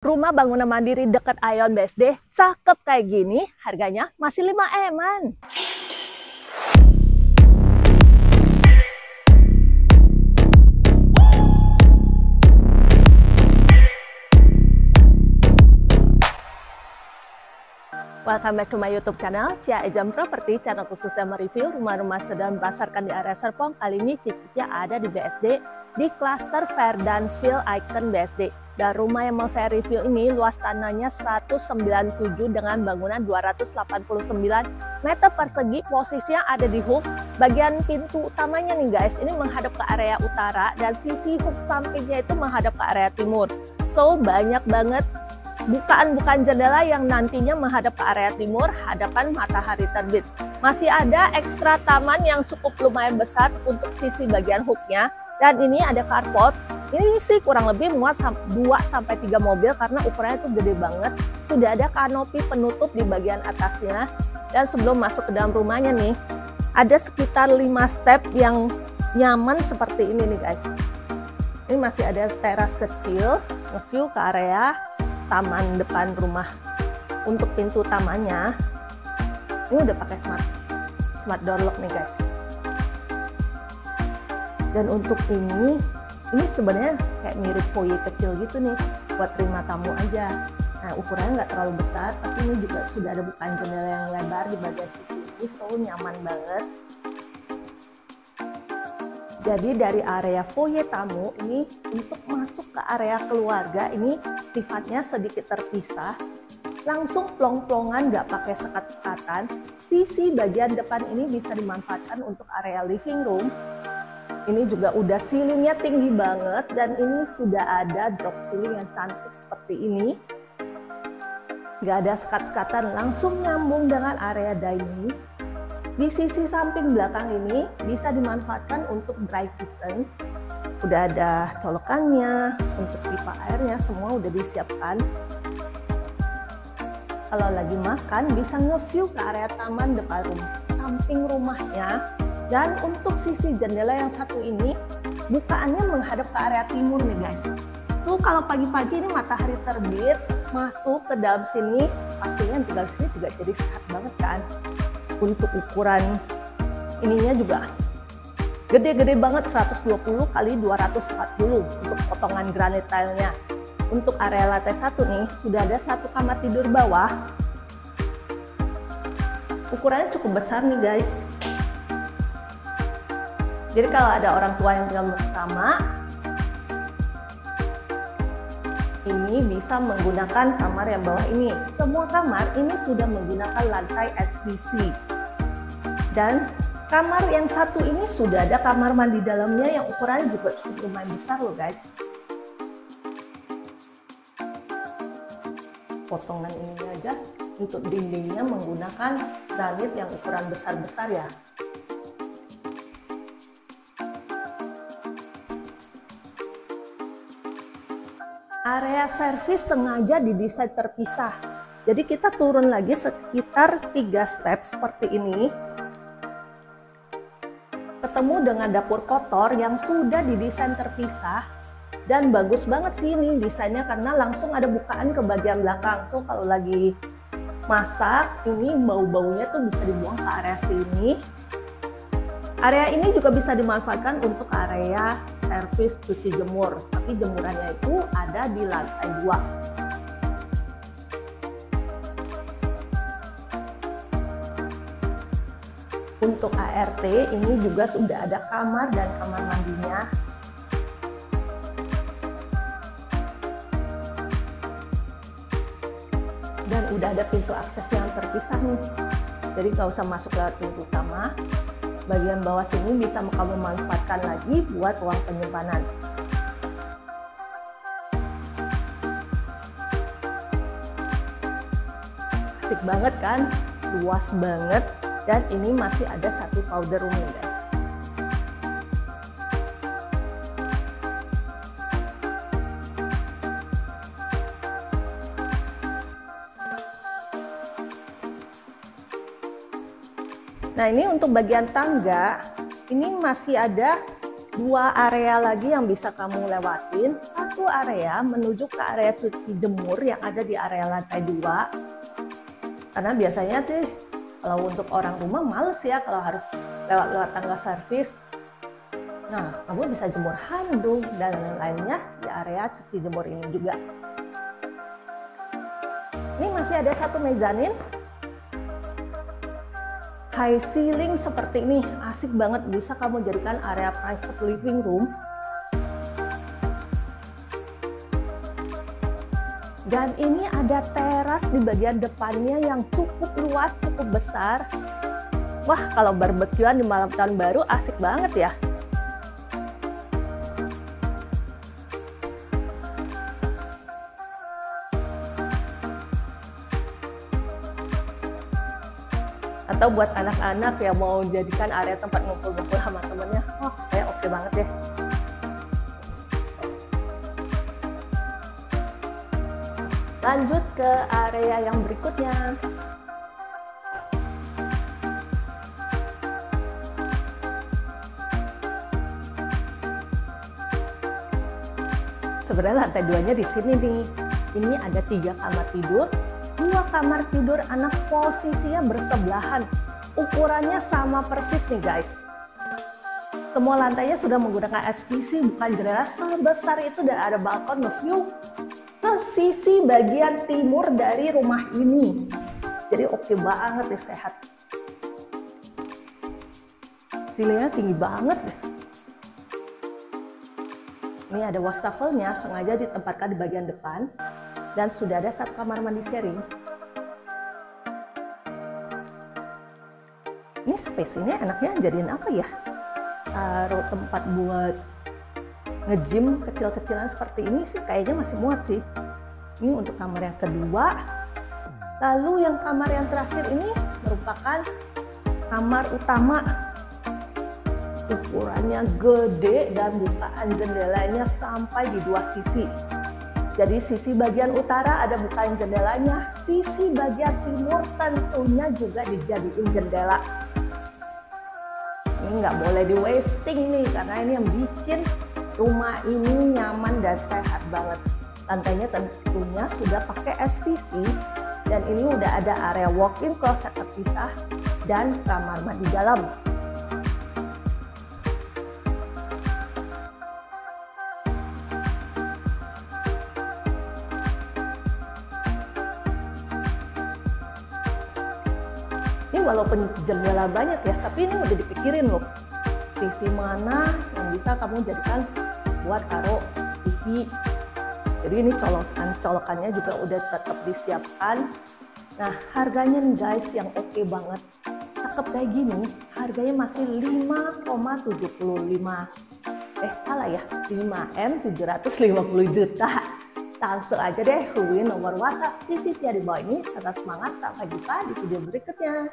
Rumah bangunan mandiri dekat Ion BSD, cakep kayak gini, harganya masih 5 M-an. Welcome back to my YouTube channel, Cia Ejam Property, channel khusus yang mereview rumah-rumah sedang dipasarkan di area Serpong. Kali ini Cicia ada di BSD, di klaster Verdanville Icon BSD. Dan rumah yang mau saya review ini luas tanahnya 197 dengan bangunan 289 meter persegi. Posisinya ada di hook. Bagian pintu utamanya nih guys, ini menghadap ke area utara dan sisi hook sampingnya itu menghadap ke area timur. So banyak banget bukaan-bukaan jendela yang nantinya menghadap ke area timur, hadapan matahari terbit. Masih ada ekstra taman yang cukup lumayan besar untuk sisi bagian hooknya. Dan ini ada carport. Ini sih kurang lebih muat 2-3 mobil karena ukurannya itu gede banget. Sudah ada kanopi penutup di bagian atasnya. Dan sebelum masuk ke dalam rumahnya nih, ada sekitar 5 step yang nyaman seperti ini nih guys. Ini masih ada teras kecil, nge-view ke area taman depan rumah. Untuk pintu utamanya ini udah pakai smart door lock nih guys. Dan untuk ini sebenarnya kayak mirip foyer kecil gitu nih buat terima tamu aja. Nah ukurannya nggak terlalu besar, tapi ini juga sudah ada bukaan jendela yang lebar di bagian sisi ini, so nyaman banget. Jadi dari area foyer tamu ini untuk masuk ke area keluarga ini sifatnya sedikit terpisah. Langsung plong-plongan, nggak pakai sekat-sekatan. Sisi bagian depan ini bisa dimanfaatkan untuk area living room. Ini juga udah ceilingnya tinggi banget dan ini sudah ada drop ceiling yang cantik seperti ini. Nggak ada sekat-sekatan, langsung nyambung dengan area dining. Di sisi samping belakang ini bisa dimanfaatkan untuk dry kitchen. Udah ada colokannya, untuk pipa airnya semua udah disiapkan. Kalau lagi makan bisa nge-view ke area taman depan samping rumahnya. Dan untuk sisi jendela yang satu ini bukaannya menghadap ke area timur nih guys. So kalau pagi-pagi ini matahari terbit masuk ke dalam sini, pastinya tinggal sini juga jadi sehat banget kan. Untuk ukuran ininya juga gede-gede banget, 120 kali 240 untuk potongan granit tilenya. Untuk area lantai 1 nih sudah ada satu kamar tidur bawah. Ukurannya cukup besar nih guys. Jadi kalau ada orang tua yang tinggal bersama, ini bisa menggunakan kamar yang bawah ini. Semua kamar ini sudah menggunakan lantai SPC. Dan kamar yang satu ini sudah ada kamar mandi dalamnya yang ukurannya juga cukup lumayan besar loh guys. Potongan ini aja untuk dindingnya menggunakan granit yang ukuran besar-besar ya. Area servis sengaja didesain terpisah. Jadi kita turun lagi sekitar 3 step seperti ini. Ketemu dengan dapur kotor yang sudah didesain terpisah. Dan bagus banget sih ini desainnya karena langsung ada bukaan ke bagian belakang. So kalau lagi masak, ini bau-baunya tuh bisa dibuang ke area sini. Area ini juga bisa dimanfaatkan untuk area servis cuci jemur, tapi jemurannya itu ada di lantai 2. Untuk ART ini juga sudah ada kamar dan kamar mandinya. Dan udah ada pintu akses yang terpisah nih. Jadi nggak usah masuk lewat pintu utama. Bagian bawah sini bisa kamu manfaatkan lagi buat ruang penyimpanan. Asik banget kan? Luas banget. Dan ini masih ada satu powder room guys. Nah ini untuk bagian tangga, ini masih ada dua area lagi yang bisa kamu lewatin. Satu area menuju ke area cuci jemur yang ada di area lantai 2. Karena biasanya tuh kalau untuk orang rumah males ya kalau harus lewat tangga servis. Nah, kamu bisa jemur handuk dan lain-lainnya di area cuci jemur ini juga. Ini masih ada satu mezanin. High ceiling seperti ini, asik banget, bisa kamu jadikan area private living room. Dan ini ada teras di bagian depannya yang cukup luas, cukup besar. Wah, kalau barbekyuan di malam tahun baru asik banget ya. Atau buat anak-anak yang mau jadikan area tempat ngumpul-ngumpul sama temennya, wah kayak oke banget ya. Lanjut ke area yang berikutnya. Sebenarnya lantai 2-nya di sini nih. Ini ada 3 kamar tidur. 2 kamar tidur anak posisinya bersebelahan. Ukurannya sama persis nih guys. Semua lantainya sudah menggunakan SPC, bukan jendela sebesar itu, dan ada balkon nge-view ke sisi bagian timur dari rumah ini. Jadi oke banget deh, sehat. Ceilingnya tinggi banget deh. Ini ada wastafelnya, sengaja ditempatkan di bagian depan. Dan sudah ada 1 kamar mandi sharing. Ini space ini enaknya jadiin apa ya? Taruh tempat buat nge-gym kecil-kecilan seperti ini sih kayaknya masih muat sih. Ini untuk kamar yang kedua. Lalu yang kamar yang terakhir ini merupakan kamar utama. Ukurannya gede dan bukaan jendelanya sampai di 2 sisi. Jadi sisi bagian utara ada bukaan jendelanya, sisi bagian timur tentunya juga dijadiin jendela. Ini nggak boleh di wasting nih, karena ini yang bikin rumah ini nyaman dan sehat banget. Lantainya tentunya sudah pakai SPC, dan ini udah ada area walk-in closet terpisah dan kamar mandi dalam. Ini walaupun jendela banyak ya, tapi ini udah dipikirin loh. Sisi mana yang bisa kamu jadikan buat taruh TV. Jadi ini colokannya juga udah tetap disiapkan. Nah, harganya nih guys yang oke banget. Cakep kayak gini, harganya masih 5,75. Salah ya, 5M 750 juta. Langsung aja deh hubungin nomor WhatsApp Cici Cia di bawah ini. Tetap semangat, sampai jumpa di video berikutnya.